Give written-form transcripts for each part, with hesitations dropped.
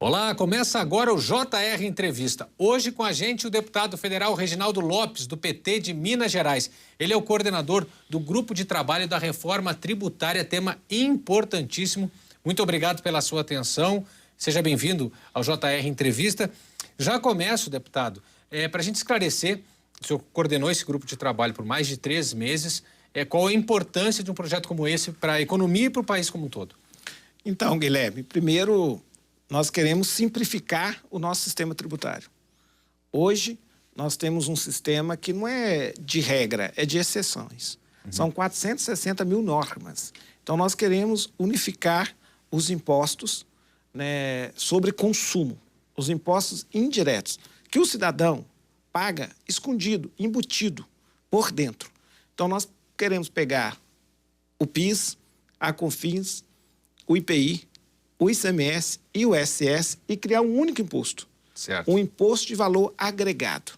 Olá, começa agora o JR Entrevista. Hoje com a gente o deputado federal Reginaldo Lopes, do PT de Minas Gerais. Ele é o coordenador do Grupo de Trabalho da Reforma Tributária, tema importantíssimo. Muito obrigado pela sua atenção. Seja bem-vindo ao JR Entrevista. Já começo, deputado, para a gente esclarecer, o senhor coordenou esse grupo de trabalho por mais de 3 meses, qual a importância de um projeto como esse para a economia e para o país como um todo? Então, Guilherme, primeiro nós queremos simplificar o nosso sistema tributário. Hoje nós temos um sistema que não é de regra, é de exceções. São 460 mil normas. Então nós queremos unificar os impostos, né, sobre consumo, os impostos indiretos, que o cidadão paga escondido, embutido, por dentro. Então nós queremos pegar o PIS, a COFINS, o IPI, o ICMS e o ISS e criar um único imposto. Certo. Um imposto de valor agregado.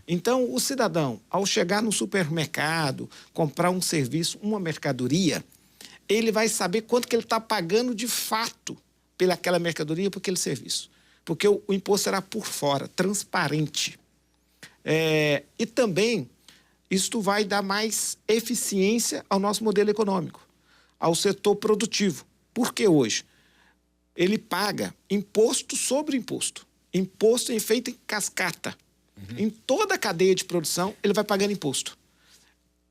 Então, o cidadão, ao chegar no supermercado, comprar um serviço, uma mercadoria, ele vai saber quanto que ele está pagando de fato pelaquela mercadoria, por aquele serviço. Porque o imposto será por fora, transparente. E também, isto vai dar mais eficiência ao nosso modelo econômico, ao setor produtivo. Porque hoje ele paga imposto sobre imposto. Imposto feito em cascata. Em toda a cadeia de produção, ele vai pagando imposto.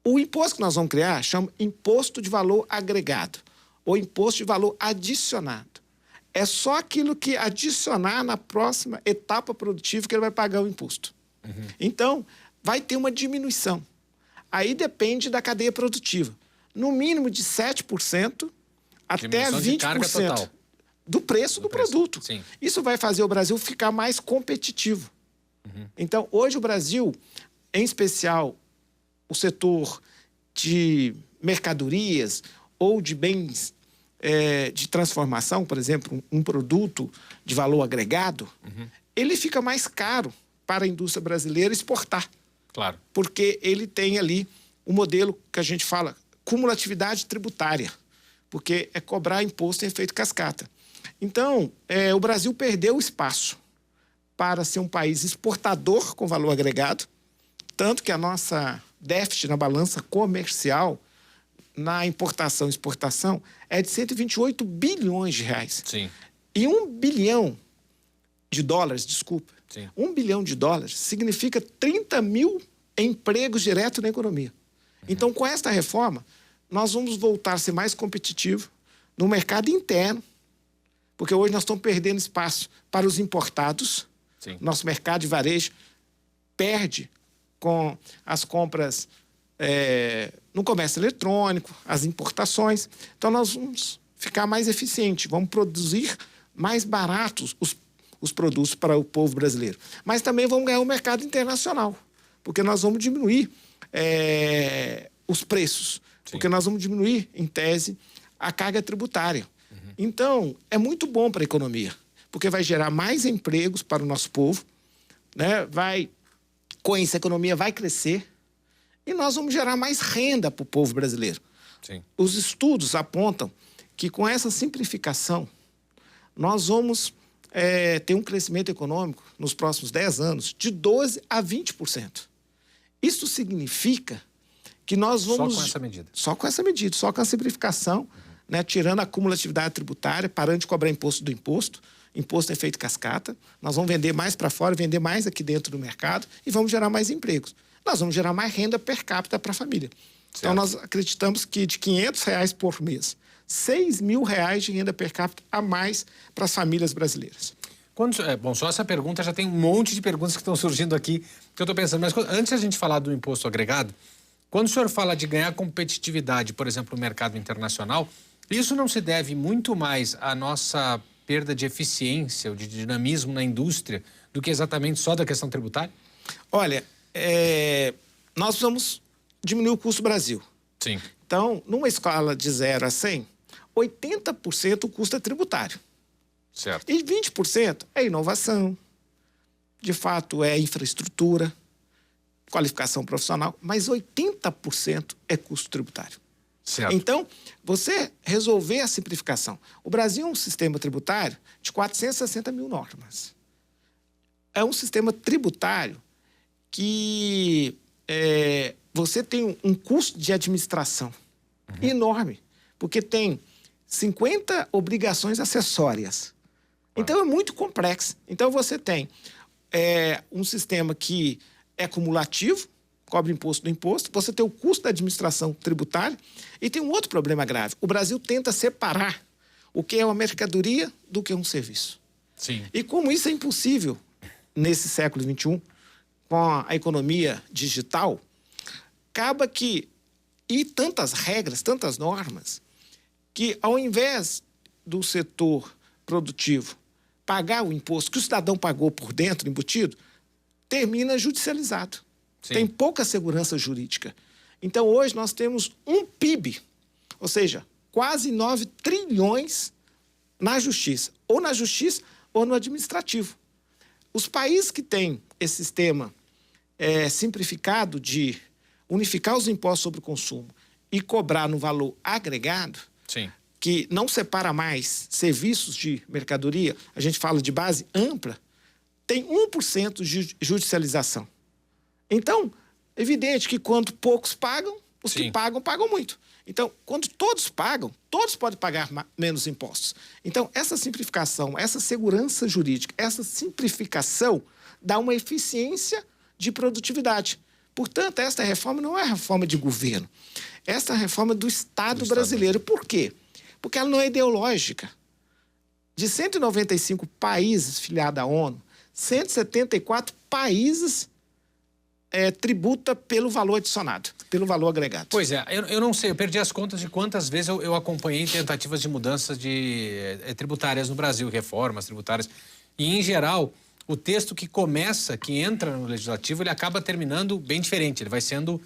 O imposto que nós vamos criar chama imposto de valor agregado, ou imposto de valor adicionado. É só aquilo que adicionar na próxima etapa produtiva que ele vai pagar o imposto. Então, vai ter uma diminuição. Aí depende da cadeia produtiva. No mínimo de 7% até 20% do preço do produto. Sim. Isso vai fazer o Brasil ficar mais competitivo. Então, hoje o Brasil, em especial o setor de mercadorias ou de bens de transformação, por exemplo, um produto de valor agregado, ele fica mais caro para a indústria brasileira exportar. Claro. Porque ele tem ali um modelo que a gente fala cumulatividade tributária, porque é cobrar imposto em efeito cascata. Então, o Brasil perdeu espaço para ser um país exportador com valor agregado, tanto que a nossa déficit na balança comercial, na importação e exportação, é de 128 bilhões de reais. Sim. E 1 bilhão de dólares, desculpa, Sim. 1 bilhão de dólares significa 30 mil empregos diretos na economia. Então, com esta reforma, nós vamos voltar a ser mais competitivos no mercado interno, porque hoje nós estamos perdendo espaço para os importados. Sim. Nosso mercado de varejo perde com as compras no comércio eletrônico, as importações. Então, nós vamos ficar mais eficientes, vamos produzir mais baratos os produtos para o povo brasileiro. Mas também vamos ganhar o mercado internacional, porque nós vamos diminuir os preços, Sim. porque nós vamos diminuir, em tese, a carga tributária. Então, é muito bom para a economia, porque vai gerar mais empregos para o nosso povo, né? Com isso, a economia vai crescer e nós vamos gerar mais renda para o povo brasileiro. Sim. Os estudos apontam que com essa simplificação, nós vamos ter um crescimento econômico nos próximos 10 anos de 12% a 20%. Isso significa que nós vamos... Só com essa medida? Só com essa medida, só com a simplificação, né, tirando a cumulatividade tributária, parando de cobrar imposto do imposto em efeito cascata, nós vamos vender mais para fora, vender mais aqui dentro do mercado e vamos gerar mais empregos. Nós vamos gerar mais renda per capita para a família. Certo. Então, nós acreditamos que de R$500 por mês, R$6.000 de renda per capita a mais para as famílias brasileiras. Bom, só essa pergunta, já tem um monte de perguntas que estão surgindo aqui, que eu estou pensando. Mas antes de a gente falar do imposto agregado, quando o senhor fala de ganhar competitividade, por exemplo, no mercado internacional, isso não se deve muito mais à nossa perda de eficiência ou de dinamismo na indústria do que exatamente só da questão tributária? Olha, nós vamos diminuir o custo do Brasil. Sim. Então, numa escala de 0 a 100, 80% o custo é tributário. Certo. E 20% é inovação, de fato é infraestrutura, qualificação profissional, mas 80% é custo tributário. Certo. Então, você resolver a simplificação. O Brasil é um sistema tributário de 460 mil normas. É um sistema tributário que você tem um custo de administração enorme, porque tem 50 obrigações acessórias. Então, é muito complexo. Então, você tem um sistema que é cumulativo, cobra imposto do imposto, você tem o custo da administração tributária e tem um outro problema grave. O Brasil tenta separar o que é uma mercadoria do que é um serviço. Sim. E como isso é impossível nesse século XXI, com a economia digital, acaba que... E tantas regras, tantas normas, que ao invés do setor produtivo pagar o imposto que o cidadão pagou por dentro, embutido, termina judicializado. Sim. Tem pouca segurança jurídica. Então, hoje, nós temos um PIB, ou seja, quase 9 trilhões na justiça, ou no administrativo. Os países que têm esse sistema simplificado de unificar os impostos sobre o consumo e cobrar no valor agregado, Sim. que não separa mais serviços de mercadoria, a gente fala de base ampla, tem 1% de judicialização. Então, é evidente que quando poucos pagam, os Sim. que pagam, pagam muito. Então, quando todos pagam, todos podem pagar menos impostos. Então, essa simplificação, essa segurança jurídica, essa simplificação dá uma eficiência de produtividade. Portanto, esta reforma não é reforma de governo. Esta é a reforma do Estado brasileiro. Por quê? Porque ela não é ideológica. De 195 países filiados à ONU, 174 países tributa pelo valor adicionado, pelo valor agregado. Pois é, eu não sei, eu perdi as contas de quantas vezes eu acompanhei tentativas de mudanças tributárias no Brasil, reformas tributárias. E, em geral, o texto que começa, que entra no Legislativo, ele acaba terminando bem diferente. Ele vai sendo,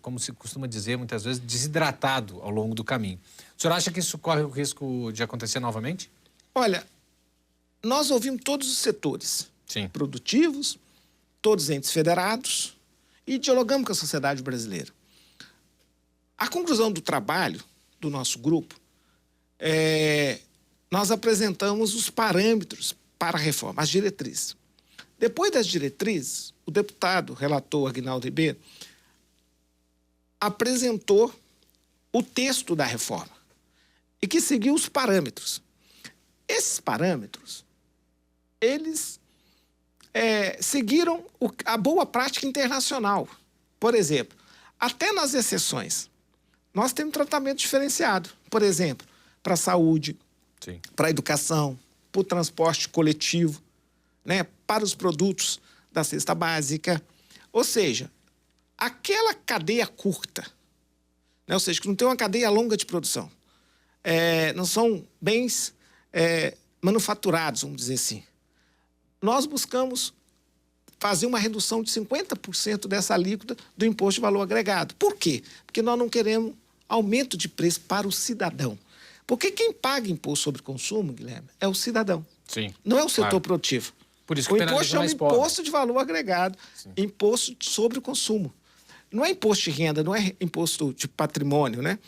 como se costuma dizer muitas vezes, desidratado ao longo do caminho. O senhor acha que isso corre o risco de acontecer novamente? Olha, nós ouvimos todos os setores. Sim. Produtivos, todos os entes federados, e dialogamos com a sociedade brasileira. A conclusão do trabalho do nosso grupo, nós apresentamos os parâmetros para a reforma, as diretrizes. Depois das diretrizes, o deputado relator Aguinaldo Ribeiro apresentou o texto da reforma e que seguiu os parâmetros. Esses parâmetros, eles seguiram a boa prática internacional. Por exemplo, até nas exceções, nós temos tratamento diferenciado. Por exemplo, para a saúde, para a educação, para o transporte coletivo, né, para os produtos da cesta básica. Ou seja, aquela cadeia curta, né, ou seja, que não tem uma cadeia longa de produção, não são bens manufaturados, vamos dizer assim. Nós buscamos fazer uma redução de 50% dessa alíquota do imposto de valor agregado. Por quê? Porque nós não queremos aumento de preço para o cidadão. Porque quem paga imposto sobre consumo, Guilherme, é o cidadão. Sim, não é o setor claro. produtivo. Por isso que o imposto chama imposto de valor agregado, Sim. imposto sobre o consumo. Não é imposto de renda, não é imposto de patrimônio, né?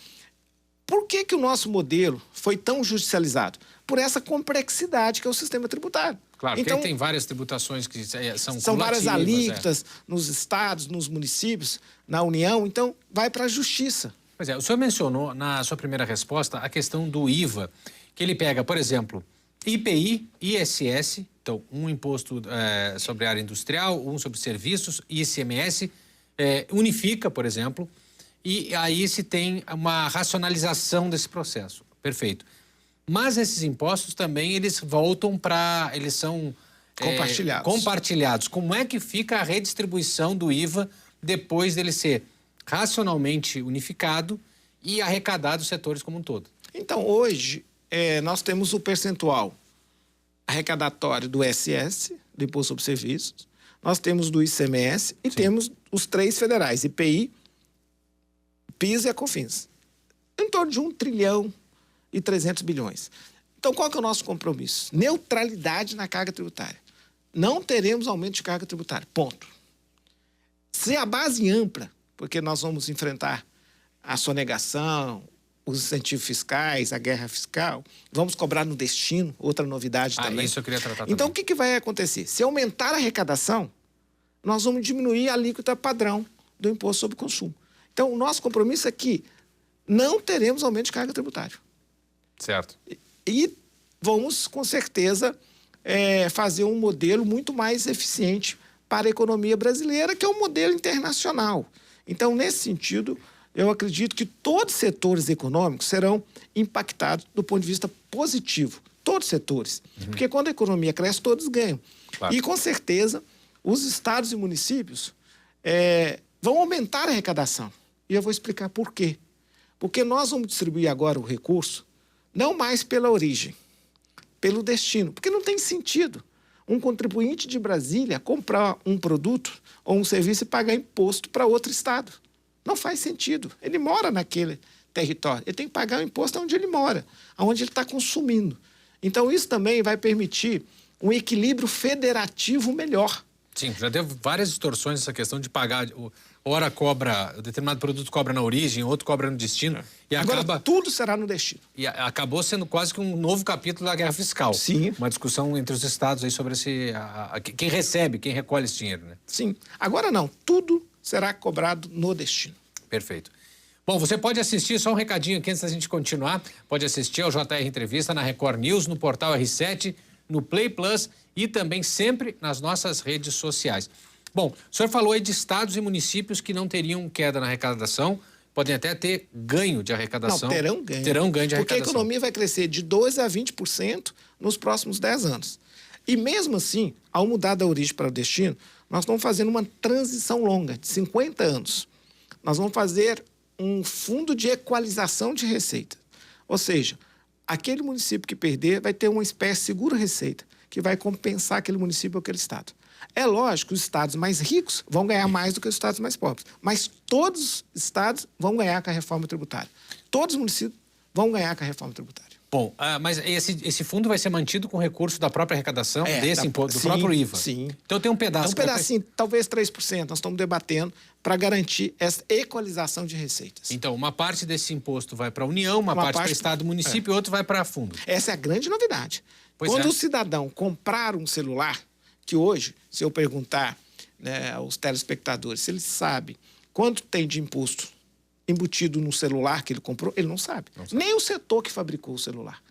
Por que o nosso modelo foi tão judicializado? Por essa complexidade que é o sistema tributário. Claro, então, porque tem várias tributações que são várias alíquotas nos estados, nos municípios, na União, então vai para a justiça. Pois é, o senhor mencionou na sua primeira resposta a questão do IVA, que ele pega, por exemplo, IPI, ISS, então um imposto sobre a área industrial, um sobre serviços, ICMS, unifica, por exemplo, e aí se tem uma racionalização desse processo. Perfeito. Mas esses impostos também, eles voltam para... Eles são... compartilhados. Como é que fica a redistribuição do IVA depois dele ser racionalmente unificado e arrecadado os setores como um todo? Então, hoje, nós temos o percentual arrecadatório do ISS, do Imposto sobre Serviços, nós temos do ICMS e temos os 3 federais, IPI, PIS e a COFINS. Em torno de 1 trilhão e 300 bilhões. Então, qual que é o nosso compromisso? Neutralidade na carga tributária. Não teremos aumento de carga tributária, ponto. Se a base ampla, porque nós vamos enfrentar a sonegação, os incentivos fiscais, a guerra fiscal. Vamos cobrar no destino, outra novidade também. Isso eu queria tratar então, também. o que vai acontecer? Se aumentar a arrecadação, nós vamos diminuir a alíquota padrão do imposto sobre consumo. Então, o nosso compromisso é que não teremos aumento de carga tributária. Certo. E vamos, com certeza, fazer um modelo muito mais eficiente para a economia brasileira, que é um modelo internacional. Então, nesse sentido, eu acredito que todos os setores econômicos serão impactados do ponto de vista positivo. Todos os setores. Porque quando a economia cresce, todos ganham. Claro. E, com certeza, os estados e municípios vão aumentar a arrecadação. E eu vou explicar por quê. Porque nós vamos distribuir agora o recurso não mais pela origem, pelo destino. Porque não tem sentido um contribuinte de Brasília comprar um produto ou um serviço e pagar imposto para outro estado. Não faz sentido. Ele mora naquele território. Ele tem que pagar o imposto onde ele mora, onde ele está consumindo. Então, isso também vai permitir um equilíbrio federativo melhor. Sim, já teve várias distorções essa questão de pagar. Hora cobra, determinado produto cobra na origem, outro cobra no destino. E agora tudo será no destino. E acabou sendo quase que um novo capítulo da guerra fiscal. Sim. Uma discussão entre os estados aí sobre quem recebe, quem recolhe esse dinheiro, né? Sim. Agora não, tudo será cobrado no destino. Perfeito. Bom, você pode assistir, só um recadinho aqui antes da gente continuar, pode assistir ao JR Entrevista na Record News, no portal R7, no Play Plus e também sempre nas nossas redes sociais. Bom, o senhor falou aí de estados e municípios que não teriam queda na arrecadação, podem até ter ganho de arrecadação. Não, terão ganho. Terão ganho de arrecadação. Porque a economia vai crescer de 12% a 20% nos próximos 10 anos. E mesmo assim, ao mudar da origem para o destino, nós estamos fazendo uma transição longa, de 50 anos. Nós vamos fazer um fundo de equalização de receita. Ou seja, aquele município que perder vai ter uma espécie de seguro-receita que vai compensar aquele município ou aquele estado. É lógico que os estados mais ricos vão ganhar mais do que os estados mais pobres, mas todos os estados vão ganhar com a reforma tributária. Todos os municípios vão ganhar com a reforma tributária. Bom, mas esse fundo vai ser mantido com recurso da própria arrecadação, desse imposto, do próprio IVA? Sim. Então tem um pedaço... Um pedacinho, talvez 3%, nós estamos debatendo para garantir essa equalização de receitas. Então, uma parte desse imposto vai para a União, uma parte para o estado e município e outra vai para fundo. Essa é a grande novidade. Quando o cidadão comprar um celular, que hoje, se eu perguntar, né, aos telespectadores se ele sabe quanto tem de imposto embutido no celular que ele comprou, ele não sabe. Nem o setor que fabricou o celular.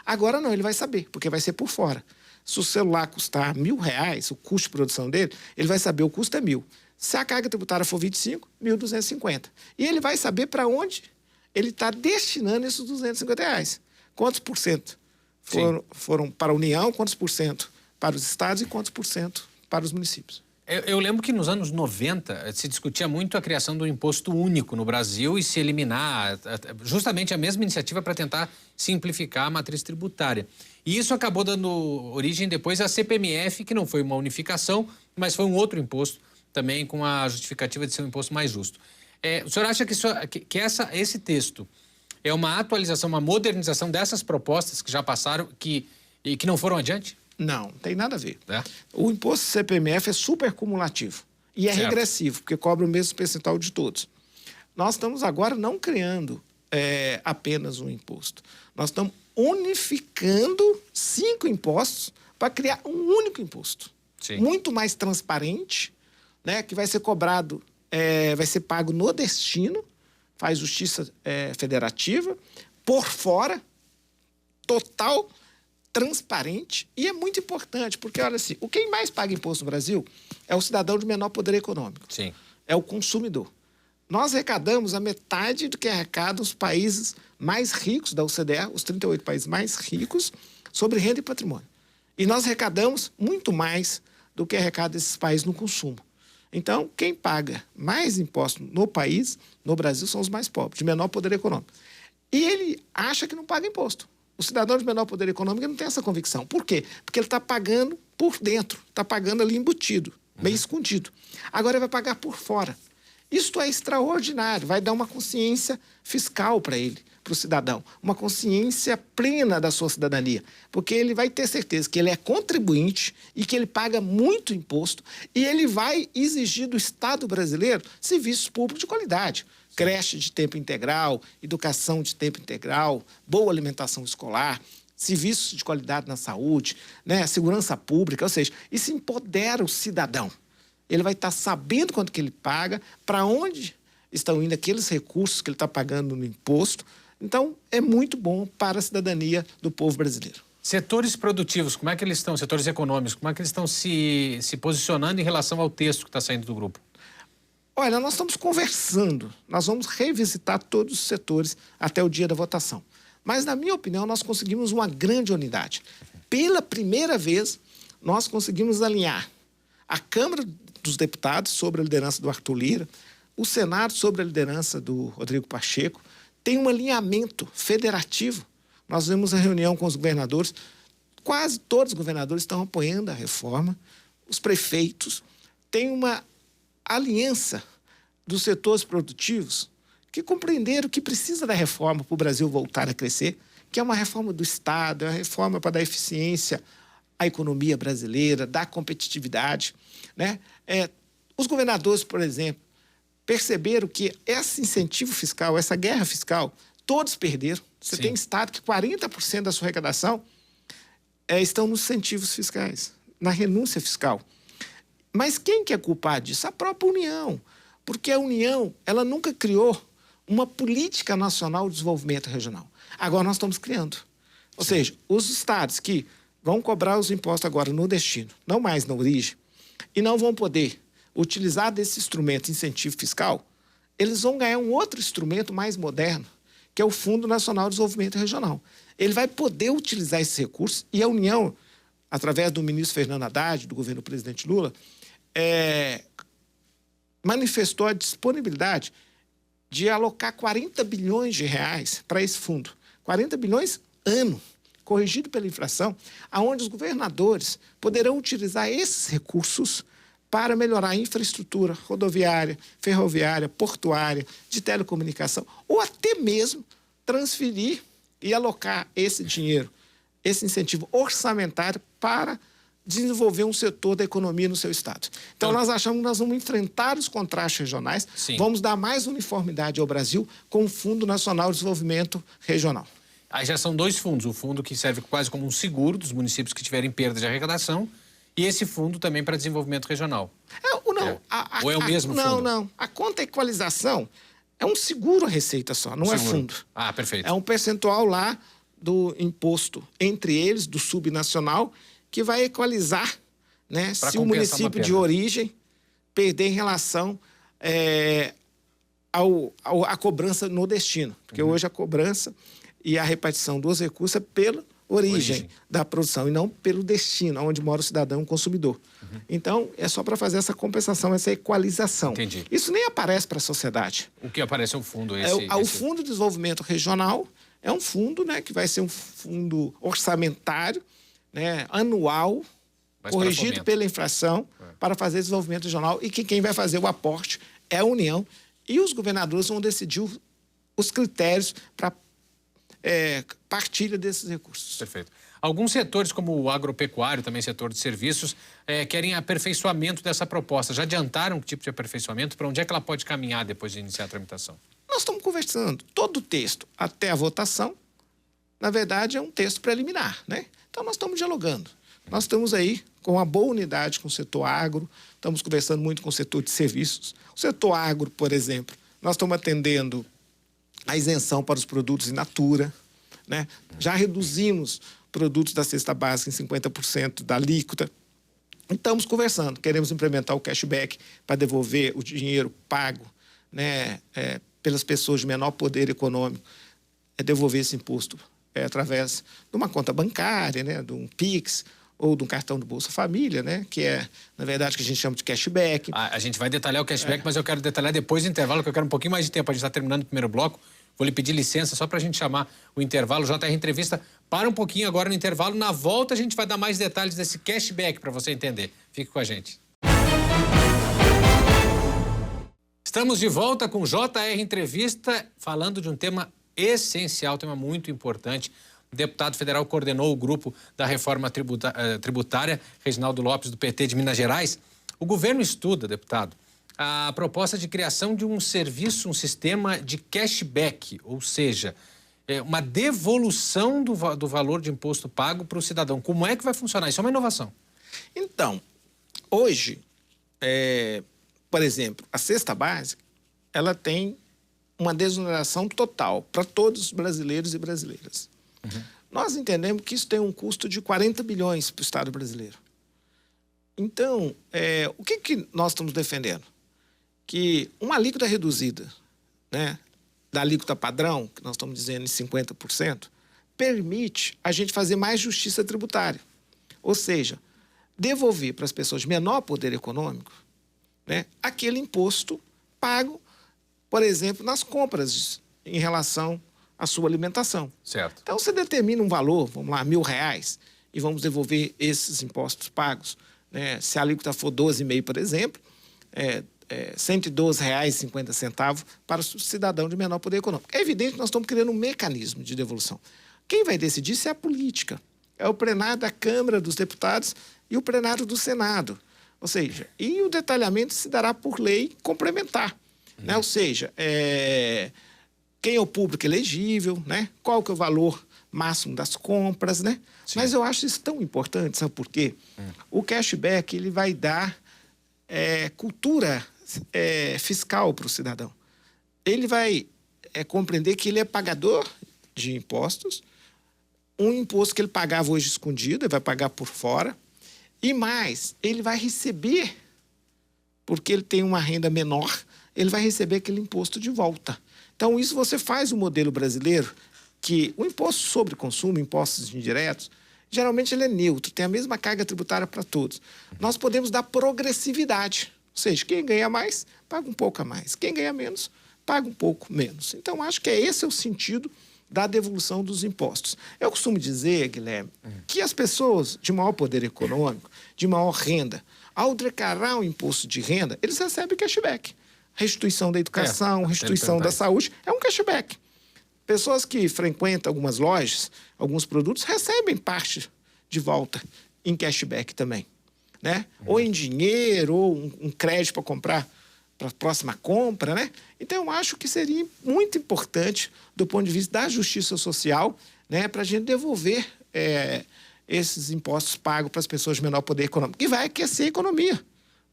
Agora não, ele vai saber, porque vai ser por fora. Se o celular custar R$1.000, o custo de produção dele, ele vai saber o custo é 1.000. Se a carga tributária for 25, 1.250. E ele vai saber para onde ele está destinando esses R$250. Quantos por cento foram para a União, quantos por cento para os estados e quantos por cento para os municípios. Eu lembro que nos anos 90 se discutia muito a criação do imposto único no Brasil e se eliminar justamente a mesma iniciativa para tentar simplificar a matriz tributária. E isso acabou dando origem depois à CPMF, que não foi uma unificação, mas foi um outro imposto também com a justificativa de ser um imposto mais justo. O senhor acha que esse texto é uma atualização, uma modernização dessas propostas que já passaram e que não foram adiante? Não tem nada a ver. O imposto CPMF é super cumulativo e é regressivo, porque cobra o mesmo percentual de todos. Nós estamos agora não criando apenas um imposto. Nós estamos unificando 5 impostos para criar um único imposto. Sim. Muito mais transparente, né, que vai ser cobrado, vai ser pago no destino, faz justiça federativa, por fora, total transparente, e é muito importante, porque, olha assim, quem mais paga imposto no Brasil é o cidadão de menor poder econômico. Sim. É o consumidor. Nós arrecadamos a metade do que arrecadam os países mais ricos da OCDE, os 38 países mais ricos, sobre renda e patrimônio. E nós arrecadamos muito mais do que arrecada esses países no consumo. Então, quem paga mais imposto no país, no Brasil, são os mais pobres, de menor poder econômico. E ele acha que não paga imposto. O cidadão de menor poder econômico não tem essa convicção. Por quê? Porque ele está pagando por dentro, está pagando ali embutido, meio escondido. Agora ele vai pagar por fora. Isto é extraordinário, vai dar uma consciência fiscal para ele, para o cidadão? Uma consciência plena da sua cidadania. Porque ele vai ter certeza que ele é contribuinte e que ele paga muito imposto e ele vai exigir do Estado brasileiro serviços públicos de qualidade. Creche de tempo integral, educação de tempo integral, boa alimentação escolar, serviços de qualidade na saúde, né, segurança pública, ou seja, isso empodera o cidadão. Ele vai estar sabendo quanto que ele paga, para onde estão indo aqueles recursos que ele está pagando no imposto. Então, é muito bom para a cidadania do povo brasileiro. Setores produtivos, como é que eles estão? Setores econômicos, como é que eles estão se posicionando em relação ao texto que está saindo do grupo? Olha, nós estamos conversando, nós vamos revisitar todos os setores até o dia da votação. Mas, na minha opinião, nós conseguimos uma grande unidade. Pela primeira vez, nós conseguimos alinhar a Câmara dos Deputados, sob a liderança do Arthur Lira, o Senado, sob a liderança do Rodrigo Pacheco, tem um alinhamento federativo. Nós vimos a reunião com os governadores, quase todos os governadores estão apoiando a reforma, os prefeitos, tem uma aliança dos setores produtivos que compreenderam que precisa da reforma para o Brasil voltar a crescer, que é uma reforma do Estado, é uma reforma para dar eficiência à economia brasileira, dar competitividade, né? Os governadores, por exemplo, perceberam que esse incentivo fiscal, essa guerra fiscal, todos perderam. Você tem estado que 40% da sua arrecadação estão nos incentivos fiscais, na renúncia fiscal. Mas quem que é culpado disso? A própria União. Porque a União, ela nunca criou uma política nacional de desenvolvimento regional. Agora nós estamos criando. Ou seja, os estados que vão cobrar os impostos agora no destino, não mais na origem, e não vão poder utilizar desse instrumento de incentivo fiscal, eles vão ganhar um outro instrumento mais moderno, que é o Fundo Nacional de Desenvolvimento Regional. Ele vai poder utilizar esses recursos e a União, através do ministro Fernando Haddad, do governo do presidente Lula, manifestou a disponibilidade de alocar 40 bilhões de reais para esse fundo. 40 bilhões ano, corrigido pela inflação, aonde os governadores poderão utilizar esses recursos para melhorar a infraestrutura rodoviária, ferroviária, portuária, de telecomunicação, ou até mesmo transferir e alocar esse dinheiro, esse incentivo orçamentário para desenvolver um setor da economia no seu estado. Então, nós achamos que nós vamos enfrentar os contrastes regionais, vamos dar mais uniformidade ao Brasil com o Fundo Nacional de Desenvolvimento Regional. Aí já são dois fundos, o fundo que serve quase como um seguro dos municípios que tiverem perda de arrecadação e esse fundo também para desenvolvimento regional. Ou é o mesmo fundo? Não. A conta equalização é um seguro à receita só, não é fundo. Ah, perfeito. É um percentual lá do imposto entre eles, do subnacional, que vai equalizar, né, se o município de origem perder em relação à cobrança no destino. Porque hoje a cobrança e a repartição dos recursos é pela origem da produção e não pelo destino, onde mora o cidadão, o consumidor. Então, é só para fazer essa compensação, essa equalização. Entendi. Isso nem aparece para a sociedade. O que aparece é o fundo. O Fundo de Desenvolvimento Regional é um fundo, né, que vai ser um fundo orçamentário, né, anual, corrigido pela inflação, para fazer desenvolvimento regional, e que quem vai fazer o aporte é a União, e os governadores vão decidir os critérios para partilha desses recursos. Perfeito. Alguns setores, como o agropecuário, também setor de serviços, querem aperfeiçoamento dessa proposta. Já adiantaram que tipo de aperfeiçoamento? Para onde é que ela pode caminhar depois de iniciar a tramitação? Nós estamos conversando. Todo o texto, até a votação, na verdade, é um texto preliminar, né? Então, nós estamos dialogando. Nós estamos aí com uma boa unidade com o setor agro, estamos conversando muito com o setor de serviços. O setor agro, por exemplo, nós estamos atendendo a isenção para os produtos in natura, né? Já reduzimos produtos da cesta básica em 50% da alíquota. Estamos conversando, queremos implementar o cashback para devolver o dinheiro pago, né, pelas pessoas de menor poder econômico, devolver esse imposto através de uma conta bancária, né, de um Pix ou de um cartão do Bolsa Família, né, que é, na verdade, que a gente chama de cashback. A gente vai detalhar o cashback, mas eu quero detalhar depois do intervalo, que eu quero um pouquinho mais de tempo. A gente está terminando o primeiro bloco. Vou lhe pedir licença só para a gente chamar o intervalo. JR Entrevista para um pouquinho agora no intervalo. Na volta a gente vai dar mais detalhes desse cashback para você entender. Fique com a gente. Estamos de volta com JR Entrevista, falando de um tema essencial, tema muito importante. O deputado federal coordenou o grupo da reforma tributária, Reginaldo Lopes, do PT de Minas Gerais. O governo estuda, deputado, a proposta de criação de um serviço, um sistema de cashback, ou seja, uma devolução do valor de imposto pago para o cidadão. Como é que vai funcionar? Isso é uma inovação. Então, hoje, por exemplo, a cesta básica, ela tem uma desoneração total para todos os brasileiros e brasileiras. Nós entendemos que isso tem um custo de 40 bilhões para o Estado brasileiro. Então, o que nós estamos defendendo? Que uma alíquota reduzida, né, da alíquota padrão, que nós estamos dizendo em 50%, permite a gente fazer mais justiça tributária. Ou seja, devolver para as pessoas de menor poder econômico, né, aquele imposto pago, por exemplo, nas compras em relação à sua alimentação. Certo. Então, você determina um valor, vamos lá, R$1.000, e vamos devolver esses impostos pagos, né? Se a alíquota for 12,5%, por exemplo, R$112,50 para o cidadão de menor poder econômico. É evidente que nós estamos criando um mecanismo de devolução. Quem vai decidir isso é a política. É o plenário da Câmara dos Deputados e o plenário do Senado. Ou seja, e o detalhamento se dará por lei complementar. Né? Ou seja, quem é o público elegível, né? Qual que é o valor máximo das compras, né? Sim. Mas eu acho isso tão importante, sabe por quê? O cashback, ele vai dar cultura fiscal para o cidadão. Ele vai compreender que ele é pagador de impostos, um imposto que ele pagava hoje escondido, ele vai pagar por fora, e mais, ele vai receber, porque ele tem uma renda menor, ele vai receber aquele imposto de volta. Então, isso você faz o modelo brasileiro, que o imposto sobre consumo, impostos indiretos, geralmente ele é neutro, tem a mesma carga tributária para todos. Nós podemos dar progressividade, ou seja, quem ganha mais, paga um pouco a mais. Quem ganha menos, paga um pouco menos. Então, acho que esse é o sentido da devolução dos impostos. Eu costumo dizer, Guilherme, que as pessoas de maior poder econômico, de maior renda, ao declarar o imposto de renda, eles recebem cashback. Restituição da educação, restituição da saúde, é um cashback. Pessoas que frequentam algumas lojas, alguns produtos, recebem parte de volta em cashback também, né? Ou em dinheiro, ou um crédito para comprar para a próxima compra, né? Então, eu acho que seria muito importante, do ponto de vista da justiça social, né, para a gente devolver esses impostos pagos para as pessoas de menor poder econômico, que vai aquecer a economia.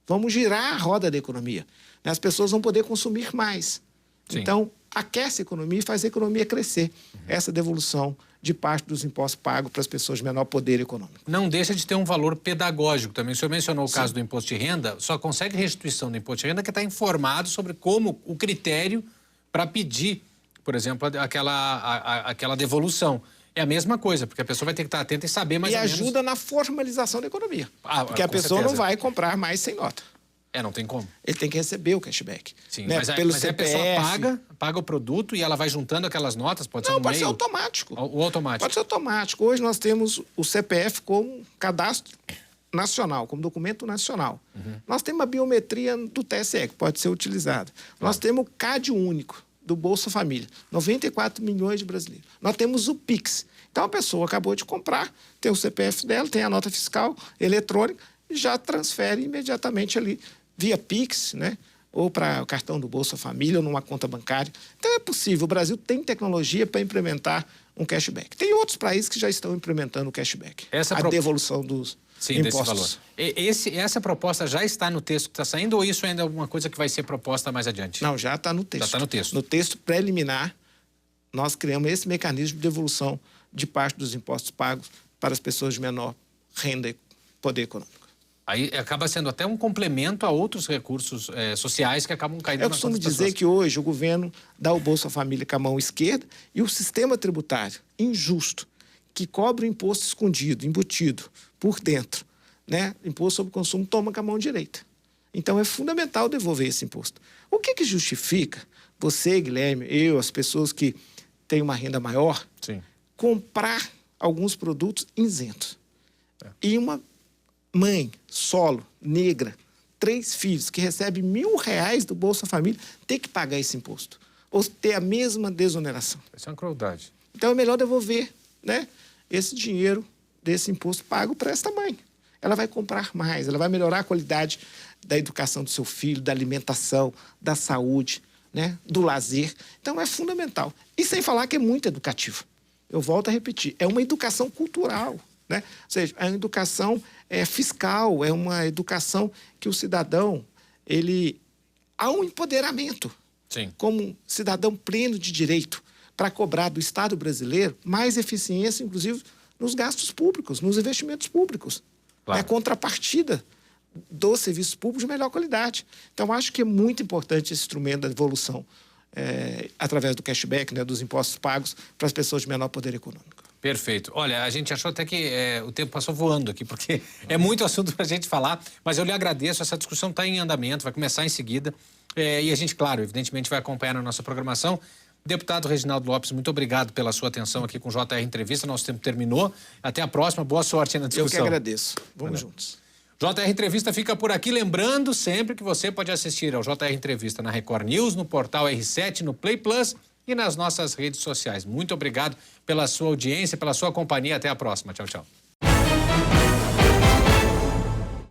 Vamos girar a roda da economia. As pessoas vão poder consumir mais. Sim. Então, aquece a economia e faz a economia crescer. Essa devolução de parte dos impostos pagos para as pessoas de menor poder econômico. Não deixa de ter um valor pedagógico também. O senhor mencionou o caso do imposto de renda, só consegue restituição do imposto de renda que está informado sobre como o critério para pedir, por exemplo, aquela devolução. É a mesma coisa, porque a pessoa vai ter que estar atenta e saber mais ou menos... E ajuda na formalização da economia. Porque a pessoa não vai comprar mais sem nota. Não tem como. Ele tem que receber o cashback. Sim, né? mas a pessoa paga o produto e ela vai juntando aquelas notas? Pode ser pode ser automático. O automático. Pode ser automático. Hoje nós temos o CPF como cadastro nacional, como documento nacional. Nós temos a biometria do TSE, que pode ser utilizada. Nós temos o CAD único do Bolsa Família. 94 milhões de brasileiros. Nós temos o Pix. Então, a pessoa acabou de comprar, tem o CPF dela, tem a nota fiscal eletrônica, e já transfere imediatamente ali, via Pix, né? Ou para o cartão do Bolsa Família, ou numa conta bancária. Então, é possível. O Brasil tem tecnologia para implementar um cashback. Tem outros países que já estão implementando o cashback. A devolução dos impostos. Desse valor. Essa proposta já está no texto que está saindo, ou isso ainda é alguma coisa que vai ser proposta mais adiante? Não, já está no texto. Já está no texto. No texto preliminar, nós criamos esse mecanismo de devolução de parte dos impostos pagos para as pessoas de menor renda e poder econômico. Aí acaba sendo até um complemento a outros recursos sociais que acabam caindo na conta das pessoas. Eu costumo dizer que hoje o governo dá o Bolsa Família com a mão esquerda e o sistema tributário injusto, que cobra o imposto escondido, embutido, por dentro, né? Imposto sobre consumo, toma com a mão direita. Então, é fundamental devolver esse imposto. O que justifica você, Guilherme, eu, as pessoas que têm uma renda maior, comprar alguns produtos isentos? E uma mãe, solo, negra, 3 filhos, que recebe R$1.000 do Bolsa Família, tem que pagar esse imposto. ou ter a mesma desoneração. Isso é uma crueldade. Então é melhor devolver, né, esse dinheiro desse imposto pago para esta mãe. Ela vai comprar mais, ela vai melhorar a qualidade da educação do seu filho, da alimentação, da saúde, né, do lazer. Então é fundamental. E sem falar que é muito educativo. Eu volto a repetir, é uma educação cultural, né? Ou seja, é uma educação fiscal, é uma educação que o cidadão, há um empoderamento. Sim. Como cidadão pleno de direito para cobrar do Estado brasileiro mais eficiência, inclusive, nos gastos públicos, nos investimentos públicos. Claro. É contrapartida dos serviços públicos de melhor qualidade. Então, acho que é muito importante esse instrumento da devolução através do cashback, né, dos impostos pagos para as pessoas de menor poder econômico. Perfeito. Olha, a gente achou até que o tempo passou voando aqui, porque é muito assunto para a gente falar, mas eu lhe agradeço, essa discussão está em andamento, vai começar em seguida, e a gente, claro, evidentemente vai acompanhar na nossa programação. Deputado Reginaldo Lopes, muito obrigado pela sua atenção aqui com o JR Entrevista, nosso tempo terminou. Até a próxima, boa sorte na discussão. Eu que agradeço. Vamos juntos. JR Entrevista fica por aqui, lembrando sempre que você pode assistir ao JR Entrevista na Record News, no portal R7, no Play Plus e nas nossas redes sociais. Muito obrigado pela sua audiência, pela sua companhia. Até a próxima. Tchau, tchau.